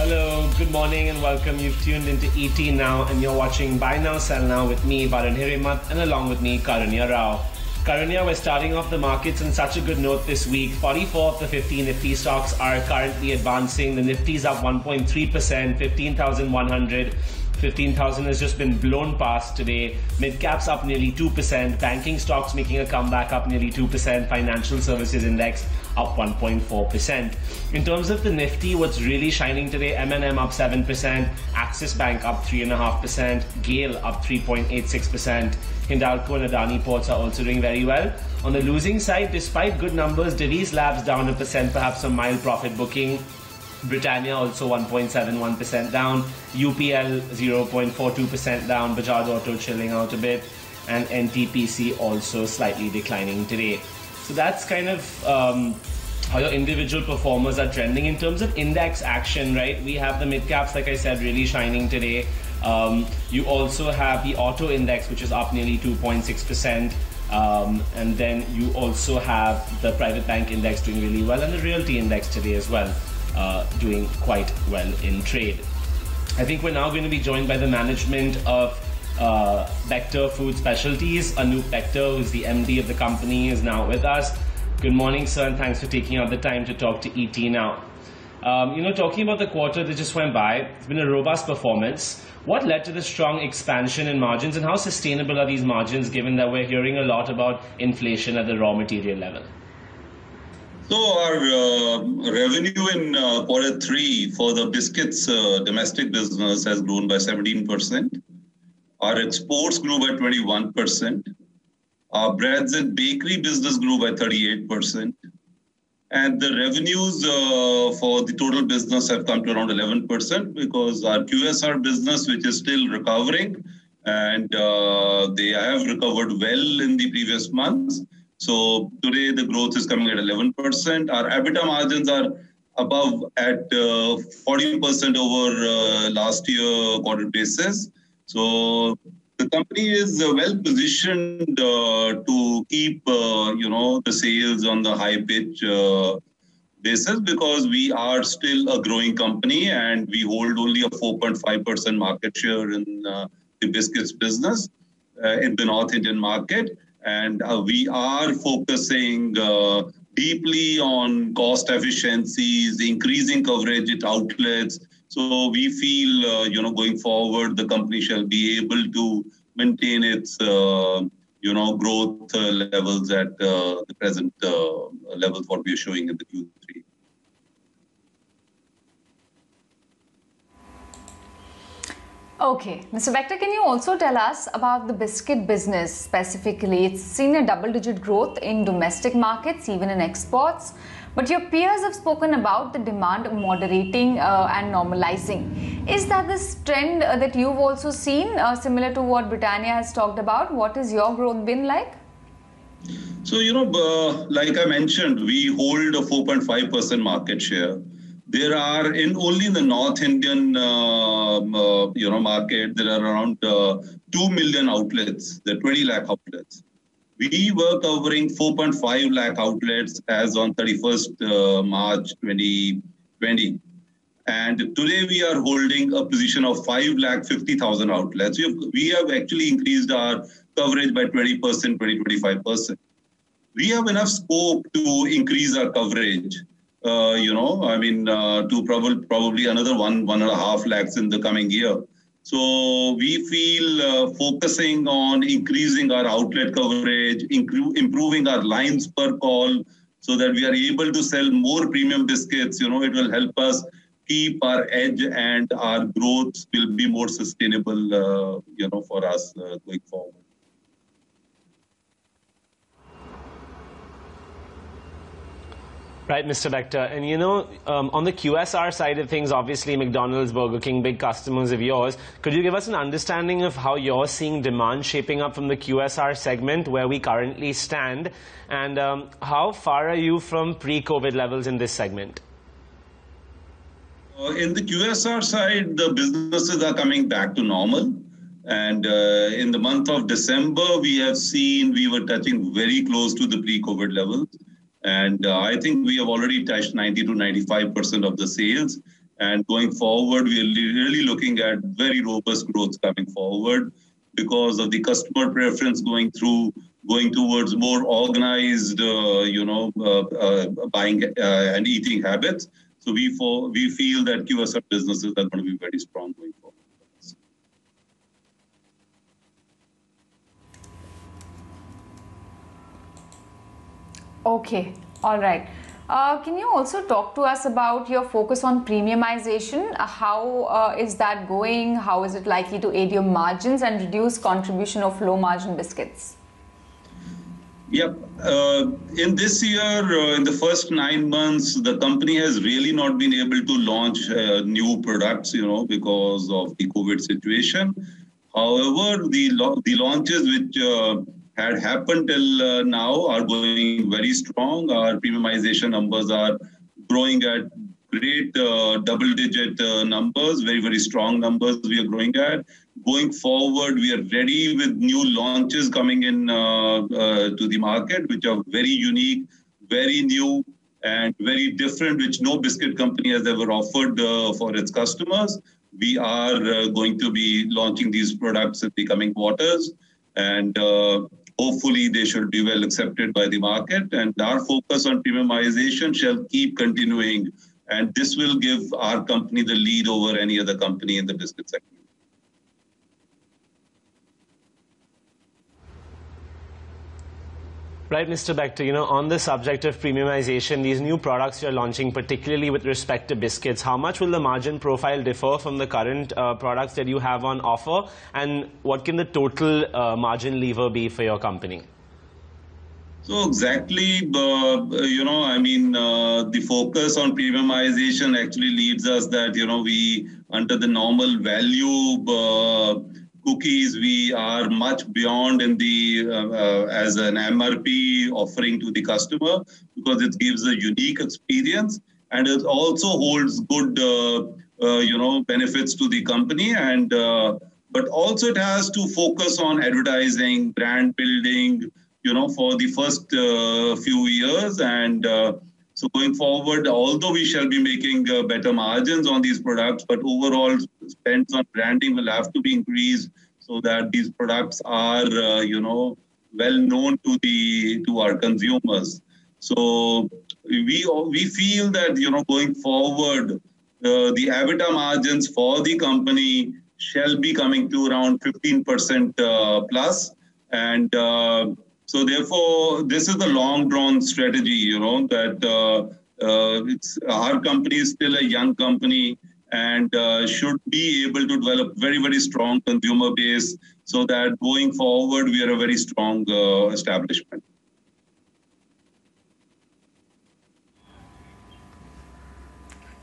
Hello, good morning and welcome. You've tuned into ET Now and you're watching Buy Now, Sell Now with me, Varun Hirimath, and along with me, Karunya Rao. Karunya, we're starting off the markets on such a good note this week. 44 of the 50 Nifty stocks are currently advancing. The Nifty's up 1.3%, 15,100. 15,000 has just been blown past today. Mid-caps up nearly 2%. Banking stocks making a comeback up nearly 2%. Financial services index up 1.4%. In terms of the Nifty, what's really shining today, M&M up 7%, Axis Bank up 3.5%, GAIL up 3.86%. Hindalco and Adani Ports are also doing very well. On the losing side, despite good numbers, Divi's Labs down 1%, perhaps some mild profit booking. Britannia also 1.71% down, UPL 0.42% down, Bajaj Auto chilling out a bit, and NTPC also slightly declining today. So that's kind of how your individual performers are trending. In terms of index action, right, we have the mid-caps, like I said, really shining today. You also have the auto index, which is up nearly 2.6%. And then you also have the private bank index doing really well, and the realty index today as well. Doing quite well in trade. I think we're now going to be joined by the management of Bector Food Specialties. Anoop Bector, who's the MD of the company, is now with us. Good morning, sir, and thanks for taking out the time to talk to ET Now. Talking about the quarter that just went by, it's been a robust performance. What led to the strong expansion in margins, and how sustainable are these margins given that we're hearing a lot about inflation at the raw material level? So our revenue in quarter three for the biscuits domestic business has grown by 17%. Our exports grew by 21%. Our breads and bakery business grew by 38%. And the revenues for the total business have come to around 11% because our QSR business, which is still recovering, and they have recovered well in the previous months. So today the growth is coming at 11%. Our EBITDA margins are above at 40% over last year quarter basis. So the company is well positioned to keep the sales on the high pitch basis because we are still a growing company and we hold only a 4.5% market share in the biscuits business in the North Indian market. And we are focusing deeply on cost efficiencies, increasing coverage at outlets. So we feel, going forward, the company shall be able to maintain its, growth levels at the present levels what we are showing in the Q3. Okay, Mr. Bector, can you also tell us about the biscuit business specifically? It's seen a double-digit growth in domestic markets, even in exports. But your peers have spoken about the demand moderating and normalizing. Is that this trend that you've also seen, similar to what Britannia has talked about? What has your growth been like? So, like I mentioned, we hold a 4.5% market share. There are only in the North Indian, market, there are around 2 million outlets. There are 20 lakh outlets. We were covering 4.5 lakh outlets as on 31st March 2020. And today we are holding a position of 5,50,000 outlets. We have actually increased our coverage by 20%, 25%. We have enough scope to increase our coverage. To probably another 1.5 lakhs in the coming year. So we feel focusing on increasing our outlet coverage, improving our lines per call so that we are able to sell more premium biscuits. It will help us keep our edge and our growth will be more sustainable, for us going forward. Right, Mr. Bector. And on the QSR side of things, obviously McDonald's, Burger King, big customers of yours. Could you give us an understanding of how you're seeing demand shaping up from the QSR segment, where we currently stand, and how far are you from pre-COVID levels in this segment? In the QSR side, the businesses are coming back to normal. And in the month of December, we have seen we were touching very close to the pre-COVID levels. And I think we have already touched 90 to 95% of the sales. And going forward, we are really looking at very robust growth coming forward because of the customer preference going towards more organized, buying and eating habits. So we feel that QSR businesses are going to be very strong going forward. Okay, all right. Can you also talk to us about your focus on premiumization? How is that going? How is it likely to aid your margins and reduce contribution of low margin biscuits? Yep. In this year, in the first 9 months, the company has really not been able to launch new products, because of the COVID situation. However, the launches which had happened till now are going very strong. Our premiumization numbers are growing at great double-digit numbers, very, very strong numbers we are growing at. Going forward, we are ready with new launches coming in to the market, which are very unique, very new, and very different, which no biscuit company has ever offered for its customers. We are going to be launching these products in the coming quarters, and hopefully they should be well accepted by the market. And our focus on premiumization shall keep continuing, and this will give our company the lead over any other company in the biscuit segment. Right, Mr. Bector, on the subject of premiumization, these new products you're launching, particularly with respect to biscuits, how much will the margin profile differ from the current products that you have on offer? And what can the total margin lever be for your company? So exactly, the focus on premiumization actually leads us that, we, under the normal value cookies, we are much beyond in the as an MRP offering to the customer, because it gives a unique experience and it also holds good, benefits to the company. And but also it has to focus on advertising, brand building, for the first few years. And so going forward, although we shall be making better margins on these products, but overall spends on branding will have to be increased so that these products are, well known to our consumers. So we feel that, going forward, the EBITDA margins for the company shall be coming to around 15% plus. And so therefore, this is the long-drawn strategy, that it's our company is still a young company and should be able to develop very, very strong consumer base so that going forward, we are a very strong establishment.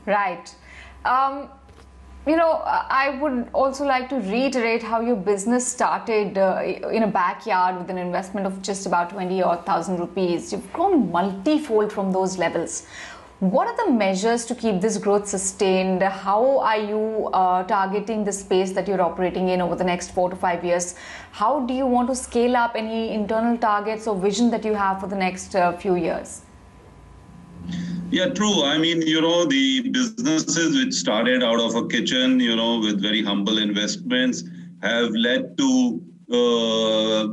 Right. I would also like to reiterate how your business started in a backyard with an investment of just about 20,000 rupees. You've grown multifold from those levels. What are the measures to keep this growth sustained? How are you targeting the space that you're operating in over the next 4 to 5 years? How do you want to scale up? Any internal targets or vision that you have for the next few years? Yeah, true. The businesses which started out of a kitchen, with very humble investments have led to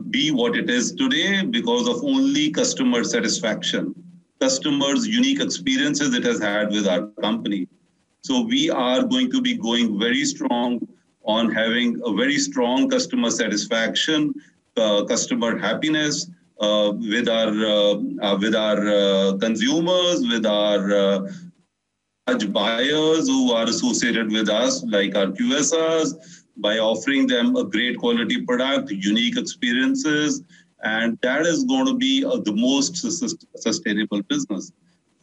be what it is today because of only customer satisfaction, customers' unique experiences it has had with our company. So we are going to be going very strong on having a very strong customer satisfaction, customer happiness, with our consumers, with our large buyers who are associated with us, like our QSRs, by offering them a great quality product, unique experiences, and that is going to be the most sustainable business.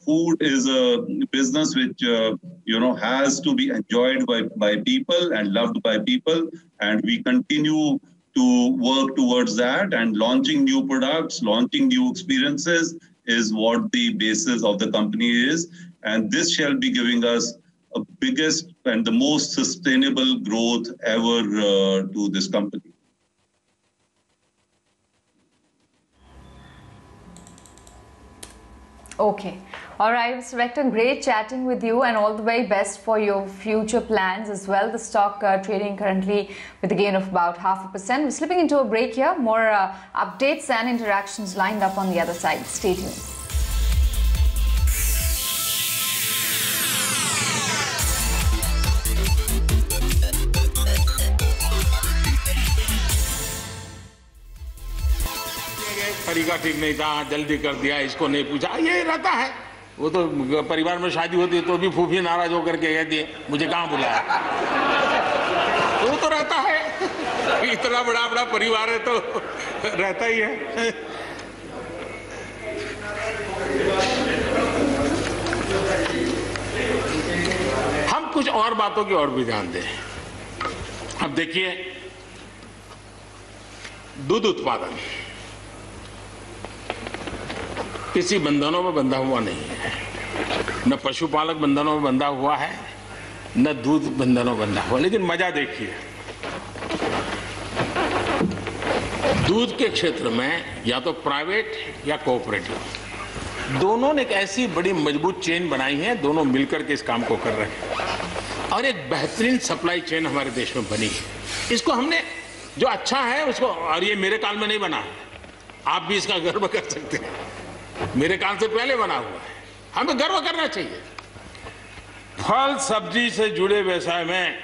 Food is a business which has to be enjoyed by people and loved by people, and we continue to work towards that, and launching new products, launching new experiences is what the basis of the company is. And this shall be giving us a biggest and the most sustainable growth ever to this company. Okay. All right, Mr. Vector, great chatting with you and all the very best for your future plans as well. The stock trading currently with a gain of about 0.5%. We're slipping into a break here. More updates and interactions lined up on the other side. Stay tuned. तरीका ठीक नहीं था, जल्दी कर दिया, इसको नहीं पूछा, ये रहता है। वो तो परिवार में शादी होती है तो भी फूफी नाराज होकर के कहती है मुझे कहाँ बुलाया। तो वो तो रहता है, इतना बड़ा बड़ा परिवार है तो रहता ही है। हम कुछ और बातों की ओर भी ध्यान दें। अब देखिए, दूध उत्पादन किसी बंधनों में बंधा हुआ नहीं है, न पशुपालक बंधनों में बंधा हुआ है, न दूध बंधनों में बंधा हुआ। लेकिन मजा देखिए, दूध के क्षेत्र में या तो प्राइवेट या कोऑपरेटिव दोनों ने एक ऐसी बड़ी मजबूत चेन बनाई है, दोनों मिलकर के इस काम को कर रहे हैं और एक बेहतरीन सप्लाई चेन हमारे देश में बनी है। इसको हमने जो अच्छा है उसको, और ये मेरे काल में नहीं बना है, आप भी इसका गर्व कर सकते हैं, मेरे काल से पहले बना हुआ है, हमें गर्व करना चाहिए। फल सब्जी से जुड़े व्यवसाय में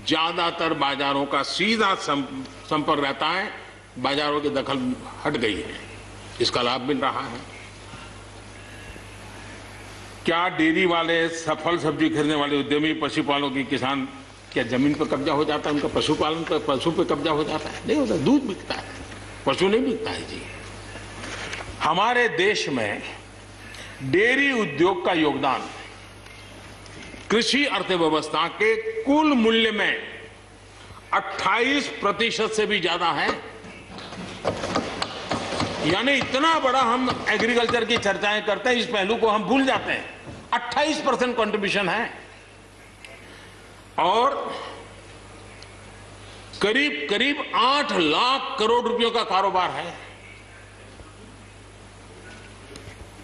ज्यादातर बाजारों का सीधा संपर्क रहता है, बाजारों की दखल हट गई है, इसका लाभ मिल रहा है। क्या डेयरी वाले, फल सब्जी खरीदने वाले उद्यमी, पशुपालकों की किसान, क्या जमीन पर कब्जा हो जाता है उनका, पशुपालन पर, पशु पे कब्जा हो जाता है? नहीं होता, दूध बिकता है, पशु नहीं बिकता है जी। हमारे देश में डेयरी उद्योग का योगदान कृषि अर्थव्यवस्था के कुल मूल्य में 28% से भी ज्यादा है। यानी इतना बड़ा हम एग्रीकल्चर की चर्चाएं करते हैं, इस पहलू को हम भूल जाते हैं। 28% कंट्रीब्यूशन है और करीब करीब 8 लाख करोड़ रुपयों का कारोबार है।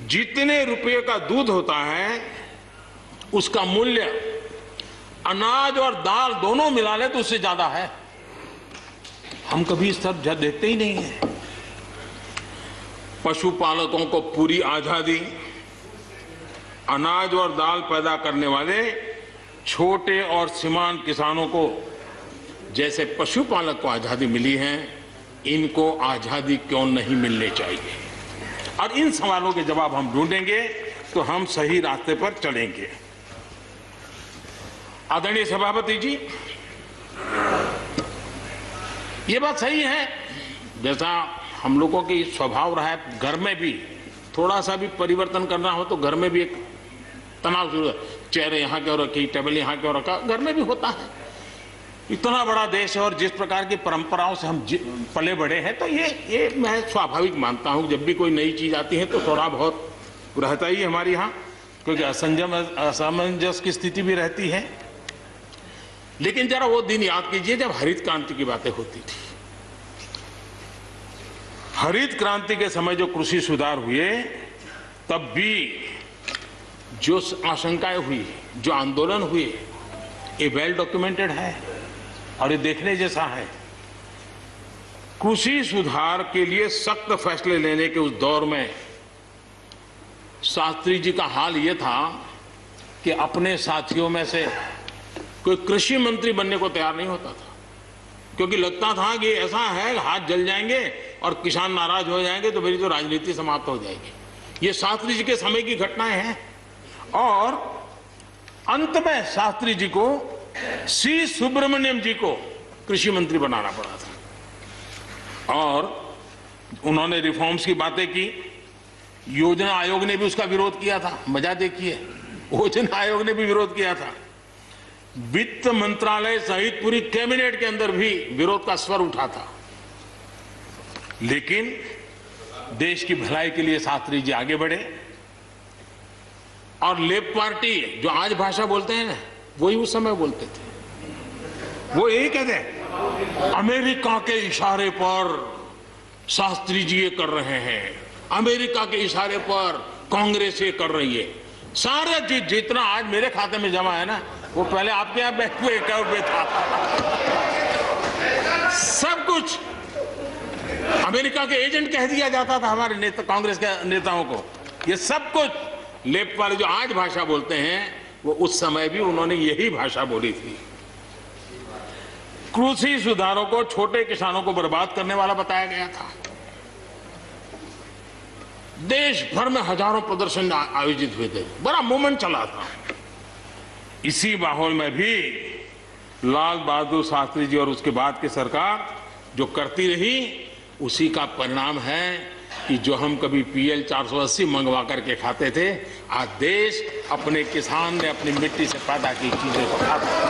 जितने रुपये का दूध होता है उसका मूल्य अनाज और दाल दोनों मिला ले तो उससे ज्यादा है। हम कभी इस तरफ देखते ही नहीं है। पशुपालकों को पूरी आजादी, अनाज और दाल पैदा करने वाले छोटे और सीमांत किसानों को जैसे पशुपालक को आजादी मिली है, इनको आजादी क्यों नहीं मिलनी चाहिए? और इन सवालों के जवाब हम ढूंढेंगे तो हम सही रास्ते पर चलेंगे। आदरणीय सभापति जी, ये बात सही है, जैसा हम लोगों की स्वभाव रहा है, घर में भी थोड़ा सा भी परिवर्तन करना हो तो घर में भी एक तनाव शुरू है। चेयर यहाँ क्यों रखी, टेबल यहाँ क्यों रखा, घर में भी होता है। इतना बड़ा देश है और जिस प्रकार की परंपराओं से हम पले बड़े हैं, तो ये मैं स्वाभाविक मानता हूं। जब भी कोई नई चीज आती है तो थोड़ा बहुत रहता ही हमारे यहाँ, क्योंकि असमंजस की स्थिति भी रहती है। लेकिन जरा वो दिन याद कीजिए जब हरित क्रांति की बातें होती थी। हरित क्रांति के समय जो कृषि सुधार हुए, तब भी जो आशंकाएं हुई, जो आंदोलन हुए, ये वेल डॉक्यूमेंटेड है और ये देखने जैसा है। कृषि सुधार के लिए सख्त फैसले लेने के उस दौर में शास्त्री जी का हाल ये था कि अपने साथियों में से कोई कृषि मंत्री बनने को तैयार नहीं होता था, क्योंकि लगता था कि ऐसा है हाथ जल जाएंगे और किसान नाराज हो जाएंगे तो मेरी तो राजनीति समाप्त हो जाएगी। ये शास्त्री जी के समय की घटनाएं हैं। और अंत में शास्त्री जी को सी सुब्रमण्यम जी को कृषि मंत्री बनाना पड़ा था और उन्होंने रिफॉर्म्स की बातें की। योजना आयोग ने भी उसका विरोध किया था। मजा देखिए, योजना आयोग ने भी विरोध किया था। वित्त मंत्रालय सहित पूरी कैबिनेट के अंदर भी विरोध का स्वर उठा था। लेकिन देश की भलाई के लिए शास्त्री जी आगे बढ़े और लेफ्ट पार्टी जो आज भाषा बोलते हैं ना, वही उस समय बोलते थे। वो यही कहते हैं, अमेरिका के इशारे पर शास्त्री जी ये कर रहे हैं, अमेरिका के इशारे पर कांग्रेस ये कर रही है। सारा चीज जितना आज मेरे खाते में जमा है ना, वो पहले आपके यहाँ बैंक में अकाउंट में था। सब कुछ अमेरिका के एजेंट कह दिया जाता था हमारे नेता, कांग्रेस के नेताओं को। ये सब कुछ लेफ्ट वाले जो आज भाषा बोलते हैं, वो उस समय भी उन्होंने यही भाषा बोली थी। कृषि सुधारों को छोटे किसानों को बर्बाद करने वाला बताया गया था। देश भर में हजारों प्रदर्शन आयोजित हुए थे, बड़ा मूवमेंट चला था। इसी माहौल में भी लाल बहादुर शास्त्री जी और उसके बाद की सरकार जो करती रही, उसी का परिणाम है कि जो हम कभी PL 480 मंगवा करके खाते थे, आज देश अपने किसान ने अपनी मिट्टी से पैदा की चीजें को खाता है।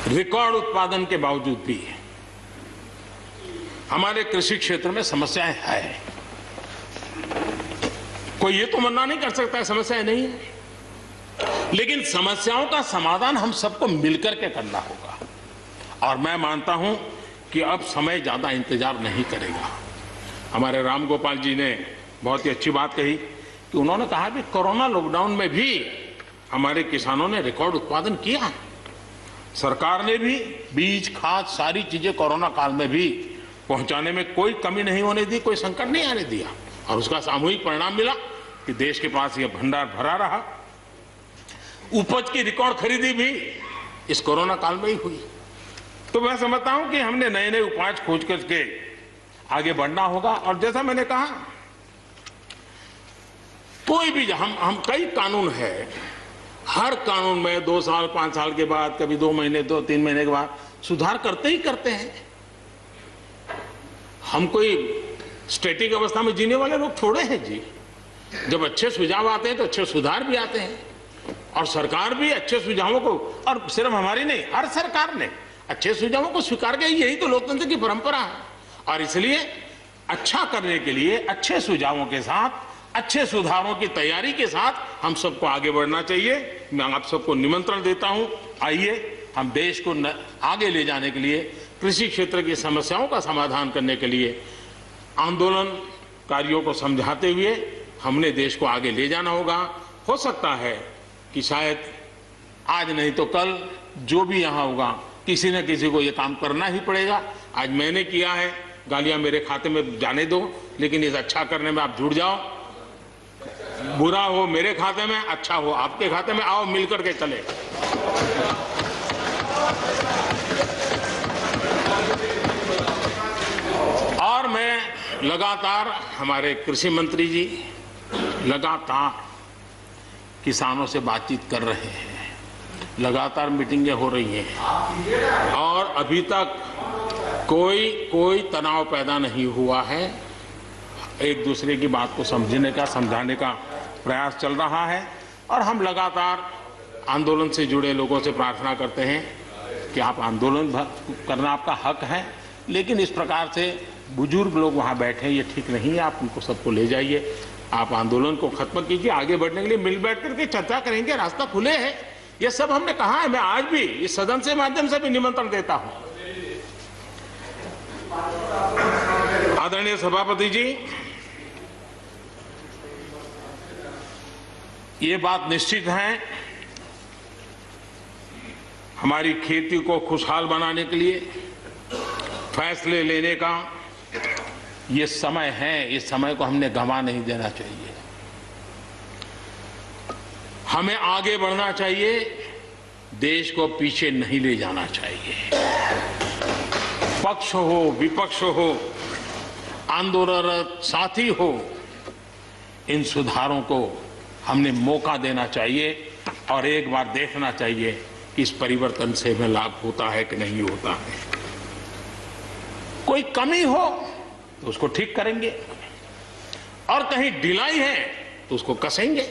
रिकॉर्ड उत्पादन के बावजूद भी हमारे कृषि क्षेत्र में समस्याएं हैं। कोई ये तो मना नहीं कर सकता है समस्याएं नहीं है, लेकिन समस्याओं का समाधान हम सबको मिलकर के करना होगा। और मैं मानता हूं कि अब समय ज्यादा इंतजार नहीं करेगा। हमारे राम गोपाल जी ने बहुत ही अच्छी बात कही कि उन्होंने कहा कि कोरोना लॉकडाउन में भी हमारे किसानों ने रिकॉर्ड उत्पादन किया। सरकार ने भी बीज, खाद, सारी चीजें कोरोना काल में भी पहुंचाने में कोई कमी नहीं होने दी, कोई संकट नहीं आने दिया, और उसका सामूहिक परिणाम मिला कि देश के पास यह भंडार भरा रहा। उपज की रिकॉर्ड खरीदी भी इस कोरोना काल में ही हुई। तो मैं समझता हूं कि हमने नए नए उपाय खोज करके आगे बढ़ना होगा। और जैसा मैंने कहा, कोई भी हम कई कानून है, हर कानून में 2 साल 5 साल के बाद, कभी 2 महीने 2-3 महीने के बाद सुधार करते ही करते हैं। हम कोई स्टैटिक अवस्था में जीने वाले लोग थोड़े हैं जी। जब अच्छे सुझाव आते हैं तो अच्छे सुधार भी आते हैं, और सरकार भी अच्छे सुझावों को, और सिर्फ हमारी नहीं, हर सरकार ने अच्छे सुझावों को स्वीकार किया। यही तो लोकतंत्र की परंपरा है। और इसलिए अच्छा करने के लिए अच्छे सुझावों के साथ, अच्छे सुधारों की तैयारी के साथ हम सबको आगे बढ़ना चाहिए। मैं आप सबको निमंत्रण देता हूं, आइए हम देश को आगे ले जाने के लिए, कृषि क्षेत्र की समस्याओं का समाधान करने के लिए आंदोलनकारियों को समझाते हुए हमने देश को आगे ले जाना होगा। हो सकता है कि शायद आज नहीं तो कल जो भी यहाँ होगा, किसी न किसी को ये काम करना ही पड़ेगा। आज मैंने किया है, गालियां मेरे खाते में जाने दो, लेकिन इस अच्छा करने में आप जुड़ जाओ। बुरा हो मेरे खाते में, अच्छा हो आपके खाते में, आओ मिलकर के चले। और मैं लगातार, हमारे कृषि मंत्री जी लगातार किसानों से बातचीत कर रहे हैं, लगातार मीटिंगें हो रही हैं, और अभी तक कोई तनाव पैदा नहीं हुआ है। एक दूसरे की बात को समझने का, समझाने का प्रयास चल रहा है। और हम लगातार आंदोलन से जुड़े लोगों से प्रार्थना करते हैं कि आप आंदोलन करना आपका हक है, लेकिन इस प्रकार से बुजुर्ग लोग वहाँ बैठे, ये ठीक नहीं है। आप उनको सबको ले जाइए, आप आंदोलन को खत्म कीजिए। आगे बढ़ने के लिए मिल बैठ करके चर्चा करेंगे, रास्ता खुले है। ये सब हमने कहा है। मैं आज भी इस सदन से माध्यम से भी निमंत्रण देता हूं। आदरणीय सभापति जी, ये बात निश्चित है, हमारी खेती को खुशहाल बनाने के लिए फैसले लेने का ये समय है। इस समय को हमने गंवा नहीं देना चाहिए। हमें आगे बढ़ना चाहिए, देश को पीछे नहीं ले जाना चाहिए। पक्ष हो, विपक्ष हो, आंदोलनरत साथी हो, इन सुधारों को हमने मौका देना चाहिए और एक बार देखना चाहिए कि इस परिवर्तन से हमें लाभ होता है कि नहीं होता है। कोई कमी हो तो उसको ठीक करेंगे, और कहीं ढिलाई है तो उसको कसेंगे।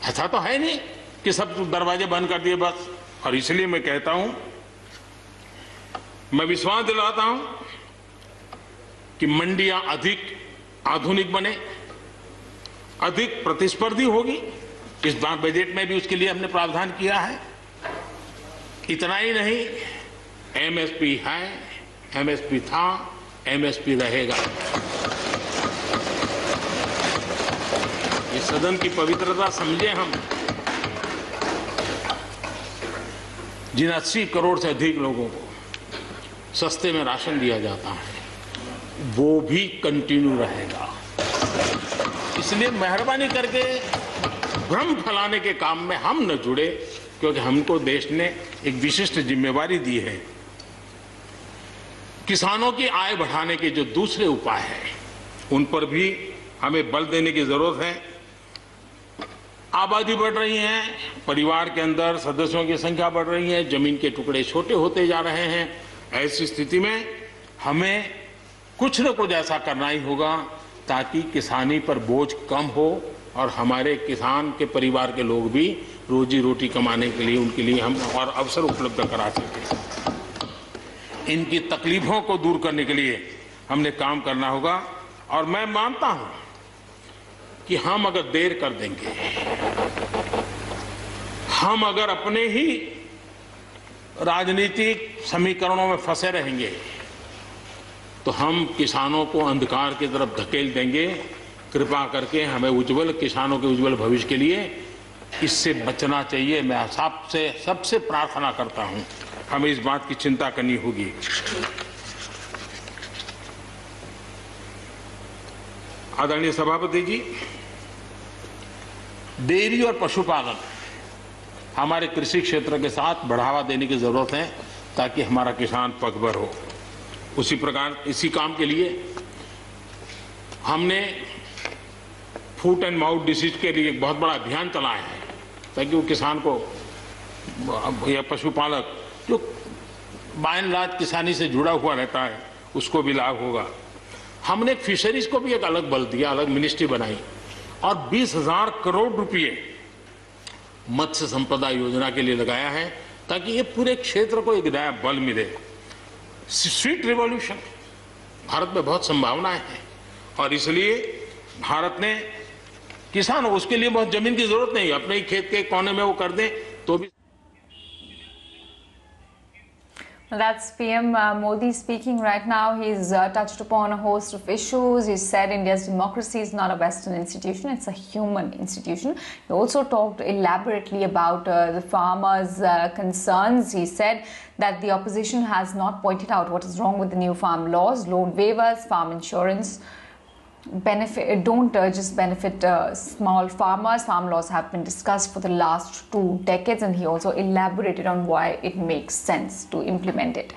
ऐसा तो है नहीं कि सब दरवाजे बंद कर दिए बस। और इसलिए मैं कहता हूं, मैं विश्वास दिलाता हूं कि मंडियां अधिक आधुनिक बने, अधिक प्रतिस्पर्धी होगी। इस बार बजट में भी उसके लिए हमने प्रावधान किया है। इतना ही नहीं, एमएसपी है, एमएसपी था, एमएसपी रहेगा। इस सदन की पवित्रता समझे हम। जिन 80 करोड़ से अधिक लोगों को सस्ते में राशन दिया जाता है, वो भी कंटिन्यू रहेगा। इसलिए मेहरबानी करके भ्रम फैलाने के काम में हम न जुड़े, क्योंकि हमको देश ने एक विशिष्ट जिम्मेवारी दी है। किसानों की आय बढ़ाने के जो दूसरे उपाय हैं, उन पर भी हमें बल देने की जरूरत है। आबादी बढ़ रही है, परिवार के अंदर सदस्यों की संख्या बढ़ रही है, जमीन के टुकड़े छोटे होते जा रहे हैं। ऐसी स्थिति में हमें कुछ न कुछ ऐसा करना ही होगा ताकि किसानी पर बोझ कम हो और हमारे किसान के परिवार के लोग भी रोजी रोटी कमाने के लिए, उनके लिए हम और अवसर उपलब्ध करा सकें। इनकी तकलीफों को दूर करने के लिए हमने काम करना होगा। और मैं मानता हूं कि हम अगर देर कर देंगे, हम अगर अपने ही राजनीतिक समीकरणों में फंसे रहेंगे, तो हम किसानों को अंधकार की तरफ धकेल देंगे। कृपा करके हमें उज्जवल किसानों के उज्जवल भविष्य के लिए इससे बचना चाहिए। मैं सबसे प्रार्थना करता हूं, हमें इस बात की चिंता करनी होगी। आदरणीय सभापति जी, डेयरी और पशुपालन हमारे कृषि क्षेत्र के साथ बढ़ावा देने की जरूरत है ताकि हमारा किसान पगभर हो। उसी प्रकार इसी काम के लिए हमने फुट एंड माउथ डिसीज के लिए एक बहुत बड़ा अभियान चलाया है ताकि वो किसान को या पशुपालक जो बाय एंड लार्ज किसानी से जुड़ा हुआ रहता है उसको भी लाभ होगा। हमने फिशरीज को भी एक अलग बल दिया, अलग मिनिस्ट्री बनाई और 20,000 करोड़ रुपए मत्स्य संपदा योजना के लिए लगाया है ताकि ये पूरे क्षेत्र को एक नया बल मिले। स्वीट रिवॉल्यूशन, भारत में बहुत संभावनाएं हैं और इसलिए भारत ने किसानों, उसके लिए बहुत जमीन की जरूरत नहीं, अपने ही खेत के कोने में वो कर दें तो भी। That's PM Modi speaking right now. He's touched upon a host of issues. He said India's democracy is not a Western institution, it's a human institution. He also talked elaborately about the farmers' concerns. He said that the opposition has not pointed out what is wrong with the new farm laws, loan waivers, farm insurance. Don't just benefit small farmers. Farm laws have been discussed for the last 2 decades, and he also elaborated on why it makes sense to implement it.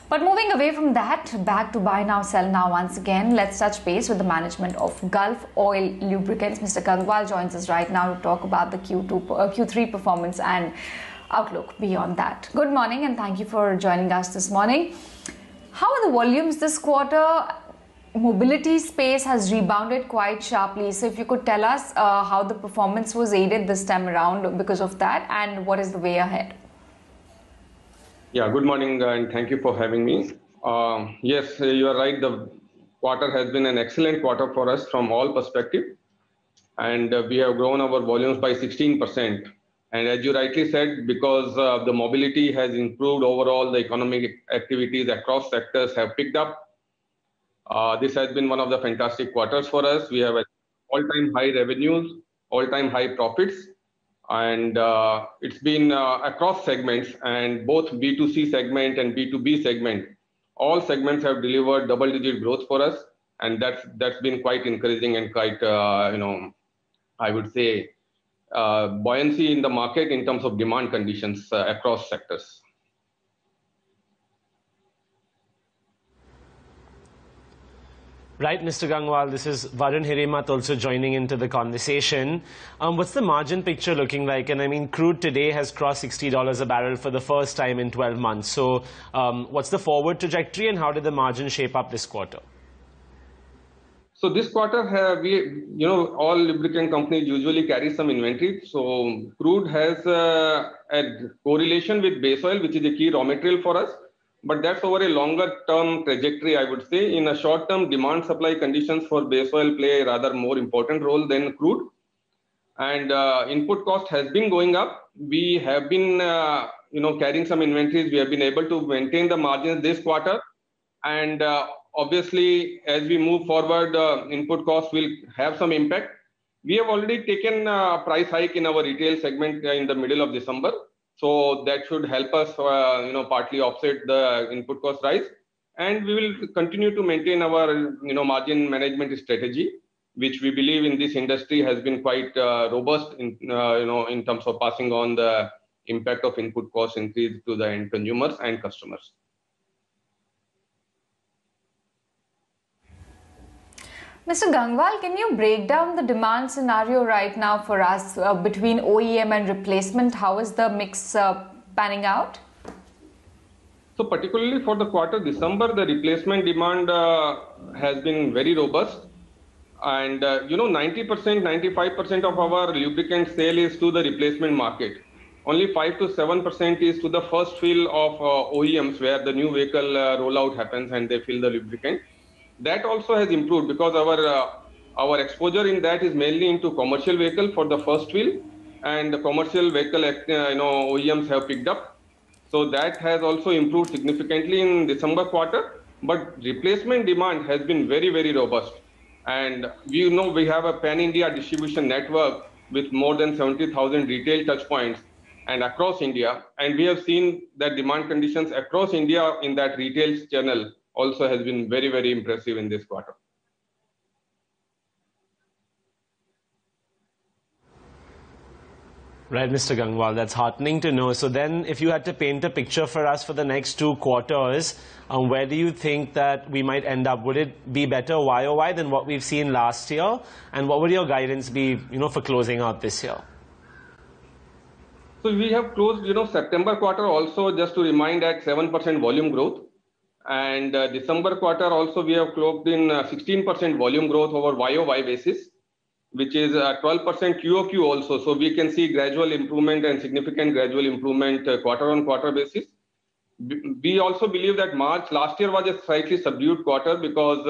But moving away from that, back to buy now, sell now once again. Let's touch base with the management of Gulf Oil Lubricants. Mr. Gangwal joins us right now to talk about the Q3 performance and outlook beyond that. Good morning, and thank you for joining us this morning. How are the volumes this quarter? Mobility space has rebounded quite sharply. So if you could tell us how the performance was aided this time around because of that, and what is the way ahead? Yeah, good morning and thank you for having me. Yes, you are right. The quarter has been an excellent quarter for us from all perspectives. And we have grown our volumes by 16%. And as you rightly said, because the mobility has improved overall, the economic activities across sectors have picked up. This has been one of the fantastic quarters for us. We have all-time high revenues, all-time high profits, and it's been across segments, and both B2C segment and B2B segment, all segments have delivered double-digit growth for us, and that's been quite encouraging and quite, I would say, buoyancy in the market in terms of demand conditions across sectors. Right, Mr. Gangwal, this is Varun Hiremat also joining into the conversation. What's the margin picture looking like? And I mean, crude today has crossed $60 a barrel for the first time in 12 months. So what's the forward trajectory and how did the margin shape up this quarter? So this quarter, all lubricant companies usually carry some inventory. So crude has a correlation with base oil, which is a key raw material for us. But that's over a longer term trajectory, I would say. In a short term, demand supply conditions for base oil play a rather more important role than crude. and input cost has been going up. We have been, carrying some inventories. We have been able to maintain the margins this quarter, and obviously, as we move forward, input costs will have some impact. We have already taken a price hike in our retail segment in the middle of December, so that should help us, partly offset the input cost rise. And we will continue to maintain our, margin management strategy, which we believe in this industry has been quite robust in, in terms of passing on the impact of input cost increase to the end consumers and customers. Mr. Gangwal, can you break down the demand scenario right now for us between OEM and replacement? How is the mix panning out? So particularly for the quarter December, the replacement demand has been very robust. And, 90%, 95% of our lubricant sale is to the replacement market. Only 5 to 7% is to the first fill of OEMs, where the new vehicle rollout happens and they fill the lubricant. That also has improved because our exposure in that is mainly into commercial vehicle for the first fill, and the commercial vehicle OEMs have picked up. So that has also improved significantly in December quarter. But replacement demand has been very, very robust. And we have a pan-India distribution network with more than 70,000 retail touchpoints and across India. And we have seen that demand conditions across India in that retail channel also has been very, very impressive in this quarter. Right, Mr. Gangwal, that's heartening to know. So then if you had to paint a picture for us for the next 2 quarters, where do you think that we might end up? Would it be better YOY than what we've seen last year? And what would your guidance be, for closing out this year? So we have closed, September quarter also, just to remind, at 7% volume growth. And December quarter also we have clocked in 16% volume growth over YOY basis, which is 12% QOQ also. So we can see gradual improvement and significant gradual improvement quarter on quarter basis. We also believe that March last year was a slightly subdued quarter because,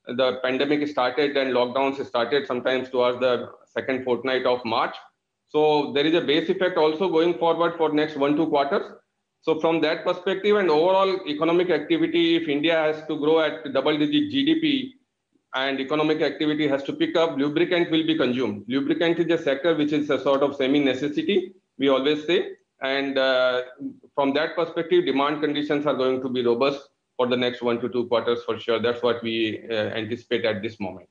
the pandemic started and lockdowns started sometimes towards the second fortnight of March. So there is a base effect also going forward for next 1-2 quarters. So from that perspective and overall economic activity, if India has to grow at double-digit GDP and economic activity has to pick up, lubricant will be consumed. Lubricant is a sector which is a sort of semi-necessity, we always say. And from that perspective, demand conditions are going to be robust for the next 1 to 2 quarters for sure. That's what we anticipate at this moment.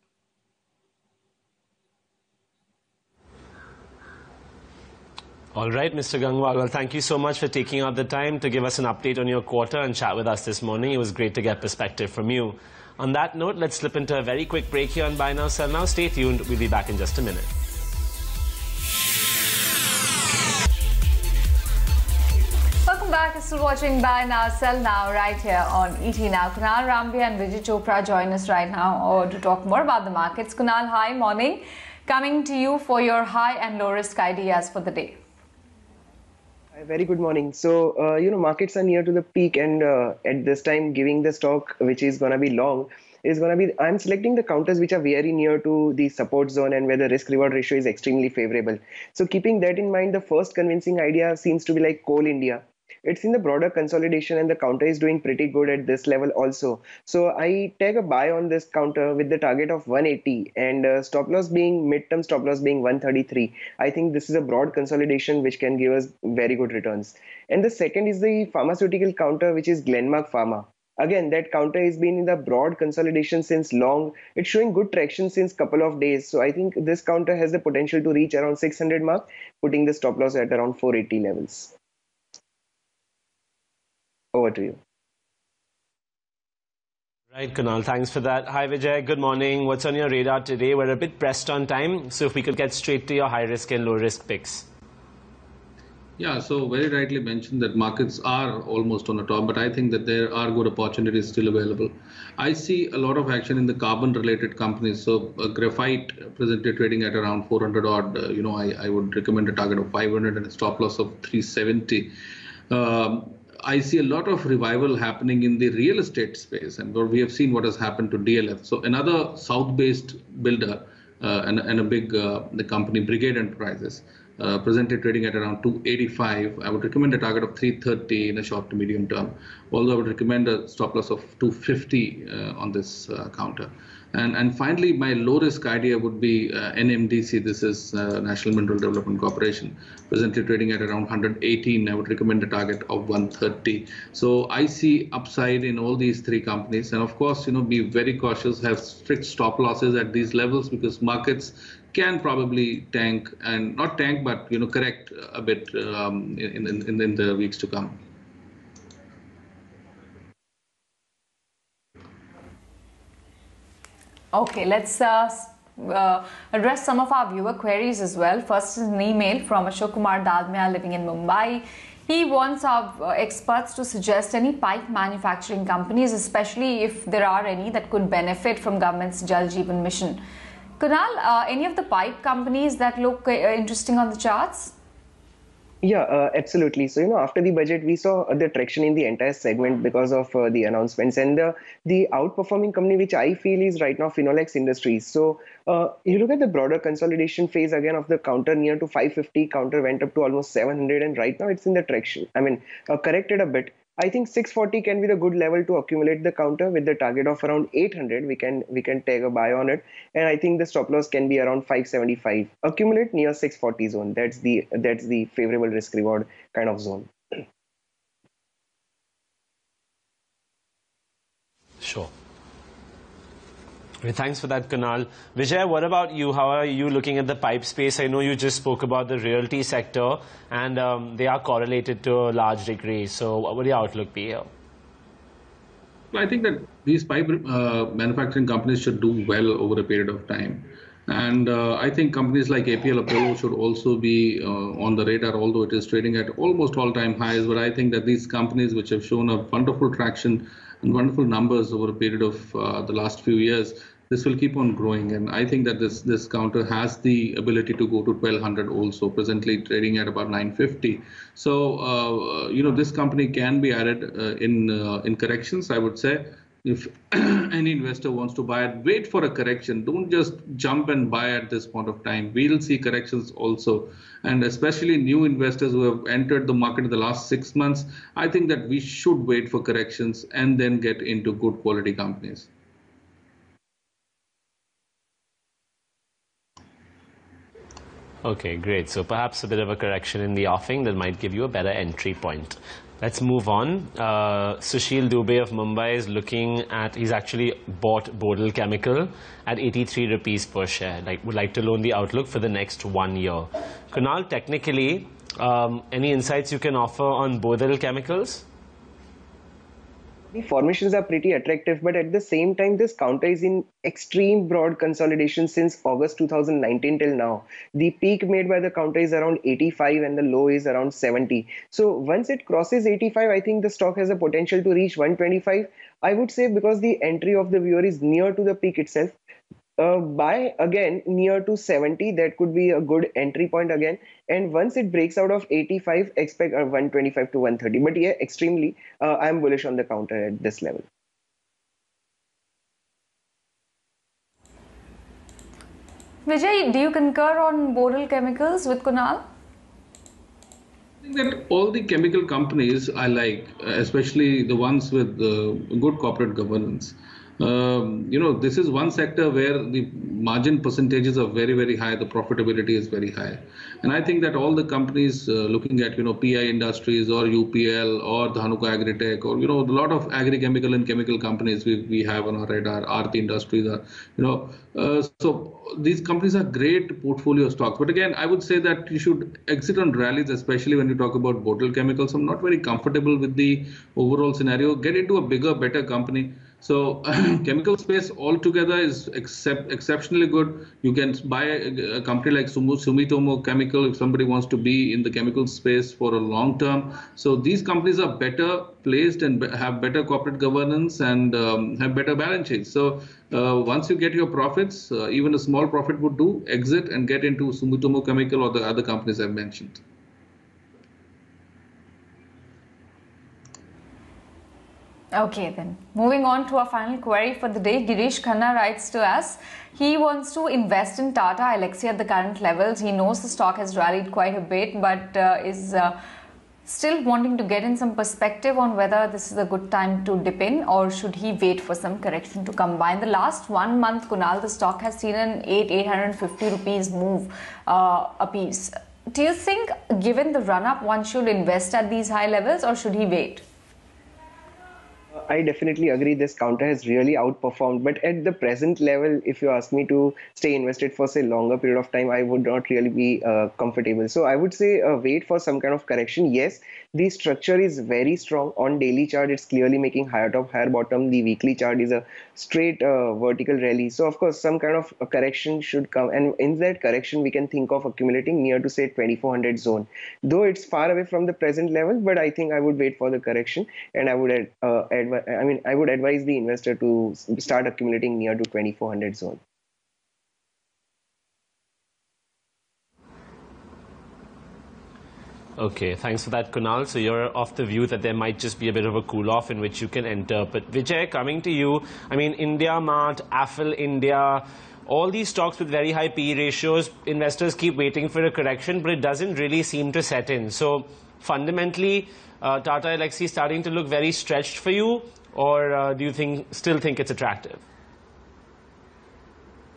All right, Mr. Gangwal. Well, thank you so much for taking out the time to give us an update on your quarter and chat with us this morning. It was great to get perspective from you. On that note, let's slip into a very quick break here on Buy Now, Sell Now. Stay tuned. We'll be back in just a minute. Welcome back. You're still watching Buy Now, Sell Now right here on ET Now. Kunal Rambia and Vijay Chopra join us right now to talk more about the markets. Kunal, hi, morning. Coming to you for your high and low risk ideas for the day. Very good morning. So, markets are near to the peak, and at this time, giving the stock, which is going to be long, is going to be, I'm selecting the counters which are very near to the support zone and where the risk reward ratio is extremely favorable. So keeping that in mind, the first convincing idea seems to be like Coal India. It's in the broader consolidation and the counter is doing pretty good at this level also. So I take a buy on this counter with the target of 180 and stop loss being midterm stop loss being 133. I think this is a broad consolidation which can give us very good returns. And the second is the pharmaceutical counter, which is Glenmark Pharma. Again, that counter has been in the broad consolidation since long. It's showing good traction since couple of days. So I think this counter has the potential to reach around 600 mark, putting the stop loss at around 480 levels. Over to you. Right, Kunal, thanks for that. Hi, Vijay. Good morning. What's on your radar today? We're a bit pressed on time, so if we could get straight to your high risk and low risk picks. Yeah, so very rightly mentioned that markets are almost on the top, but I think that there are good opportunities still available. I see a lot of action in the carbon related companies. So graphite presently trading at around 400 odd. I would recommend a target of 500 and a stop loss of 370. I see a lot of revival happening in the real estate space, and we have seen what has happened to DLF. So another South-based builder and a big the company Brigade Enterprises. Presently trading at around 285. I would recommend a target of 330 in a short to medium term. Although I would recommend a stop loss of 250 on this counter. And finally, my low risk idea would be NMDC. This is National Mineral Development Corporation, presently trading at around 118. I would recommend a target of 130. So I see upside in all these three companies. And of course, be very cautious, have strict stop losses at these levels, because markets can probably tank, and not tank, but correct a bit in the weeks to come. Okay, let's address some of our viewer queries as well. First is an email from Ashok Kumar Dalmia living in Mumbai. He wants our experts to suggest any pipe manufacturing companies, especially if there are any that could benefit from government's Jal Jeevan mission. Kunal, any of the pipe companies that look interesting on the charts? Yeah, absolutely. So, after the budget, we saw the traction in the entire segment because of the announcements, and the outperforming company, which I feel is right now Finolex Industries. So, you look at the broader consolidation phase again of the counter near to 550, counter went up to almost 700, and right now it's in the traction. I mean, corrected a bit. I think 640 can be the good level to accumulate the counter with the target of around 800. We can take a buy on it, and I think the stop loss can be around 575. Accumulate near 640 zone. That's the favorable risk reward kind of zone. Sure. Thanks for that, Kunal. Vijay, what about you? How are you looking at the pipe space? I know you just spoke about the realty sector, and they are correlated to a large degree. So what would your outlook be here? I think that these pipe manufacturing companies should do well over a period of time. And I think companies like APL Apollo should also be on the radar, although it is trading at almost all-time highs. But I think that these companies, which have shown a wonderful traction and wonderful numbers over a period of the last few years, this will keep on growing. And I think that this counter has the ability to go to 1200 also, presently trading at about 950. So, this company can be added in corrections, I would say. If any investor wants to buy it, wait for a correction. Don't just jump and buy at this point of time. We'll see corrections also. And especially new investors who have entered the market in the last 6 months, I think that we should wait for corrections and then get into good quality companies. Okay, great. So perhaps a bit of a correction in the offing that might give you a better entry point. Let's move on. Sushil Dubey of Mumbai is looking at, he's actually bought Bodil Chemical at 83 rupees per share. Would like to learn the outlook for the next 1 year. Kunal, technically, any insights you can offer on Bodil Chemicals? The formations are pretty attractive, but at the same time, this counter is in extreme broad consolidation since August 2019 till now. The peak made by the counter is around 85 and the low is around 70. So once it crosses 85, I think the stock has a potential to reach 125. I would say because the entry of the viewer is near to the peak itself. Buy again near to 70, that could be a good entry point again, and once it breaks out of 85, expect 125 to 130. But yeah, extremely I'm bullish on the counter at this level. Vijay, do you concur on Bodil Chemicals with Kunal? I think that all the chemical companies I like, especially the ones with good corporate governance. This is one sector where the margin percentages are very, very high. The profitability is very high. And I think that all the companies looking at, PI Industries or UPL or Dhanuka Agritech or, a lot of agri-chemical and chemical companies we have on our radar, Aarti Industries are, so these companies are great portfolio stocks. But again, I would say that you should exit on rallies, especially when you talk about Bodil Chemicals. I'm not very comfortable with the overall scenario. Get into a bigger, better company. So chemical space altogether is exceptionally good. You can buy a company like Sumitomo Chemical if somebody wants to be in the chemical space for a long term. So these companies are better placed and have better corporate governance and have better balance sheets. So once you get your profits, even a small profit would do, exit and get into Sumitomo Chemical or the other companies I've mentioned. Okay, then. Moving on to our final query for the day. Girish Khanna writes to us. He wants to invest in Tata Elxsi at the current levels. He knows the stock has rallied quite a bit, but is still wanting to get in some perspective on whether this is a good time to dip in or should he wait for some correction to come by. In the last 1 month, Kunal, the stock has seen an 850 rupees move a piece. Do you think, given the run-up, one should invest at these high levels or should he wait? I definitely agree this counter has really outperformed, but at the present level, if you ask me to stay invested for say longer period of time, I would not really be comfortable. So I would say wait for some kind of correction. Yes, the structure is very strong. On daily chart, it's clearly making higher top, higher bottom. The weekly chart is a straight vertical rally. So of course, some kind of a correction should come, and in that correction, we can think of accumulating near to say 2400 zone. Though it's far away from the present level, but I think I would wait for the correction, and I would I would advise the investor to start accumulating near to 2400 zone. Okay, thanks for that, Kunal. So you're of the view that there might just be a bit of a cool-off in which you can enter. But Vijay, coming to you, I mean, India Mart, Affle India, all these stocks with very high PE ratios, investors keep waiting for a correction, but it doesn't really seem to set in. So fundamentally, Tata Elxsi starting to look very stretched for you, or do you still think it's attractive?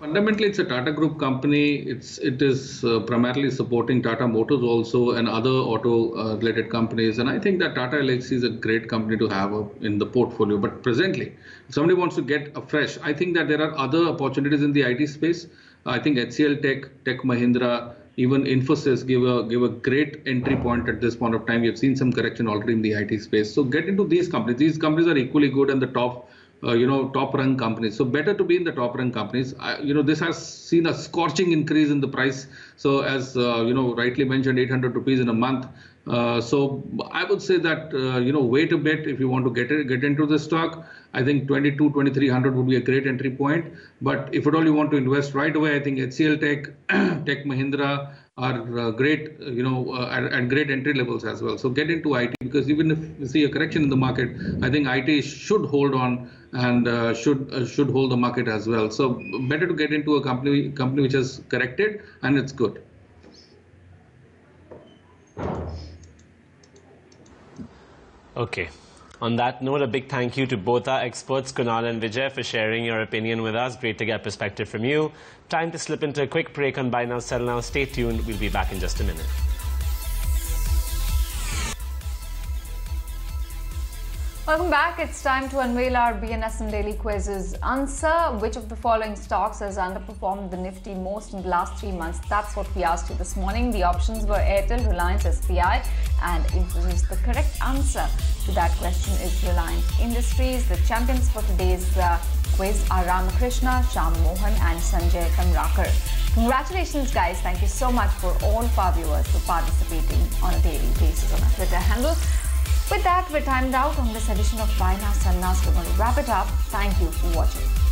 Fundamentally, it's a Tata Group company. It is primarily supporting Tata Motors also and other auto-related companies. And I think that Tata Elxsi is a great company to have in the portfolio. But presently, if somebody wants to get afresh, I think that there are other opportunities in the IT space. I think HCL Tech Mahindra, even Infosys give a great entry point at this point of time. We have seen some correction already in the IT space. So get into these companies. These companies are equally good and the top run companies. So better to be in the top run companies. This has seen a scorching increase in the price. So as rightly mentioned, 800 rupees in a month. So I would say that wait a bit if you want to get into the stock. I think 2300 would be a great entry point. But if at all you want to invest right away, I think HCL Tech Mahindra are great, at great entry levels as well. So get into IT, because even if you see a correction in the market, I think IT should hold on and should hold the market as well. So better to get into a company which has corrected and it's good. Okay. On that note, a big thank you to both our experts, Kunal and Vijay, for sharing your opinion with us. Great to get perspective from you. Time to slip into a quick break on Buy Now, Sell Now. Stay tuned. We'll be back in just a minute. Welcome back. It's time to unveil our BNSN Daily Quizz's answer. Which of the following stocks has underperformed the Nifty most in the last 3 months? That's what we asked you this morning. The options were Airtel, Reliance, SBI and Infosys. The correct answer to that question is Reliance Industries. The champions for today's quiz are Ramakrishna, Shyam Mohan and Sanjay Kamrakar. Congratulations, guys. Thank you so much for all of our viewers for participating on a daily basis on our Twitter handle. With that, we're timed out on this edition of Buy Now, Sell Now. So we're going to wrap it up. Thank you for watching.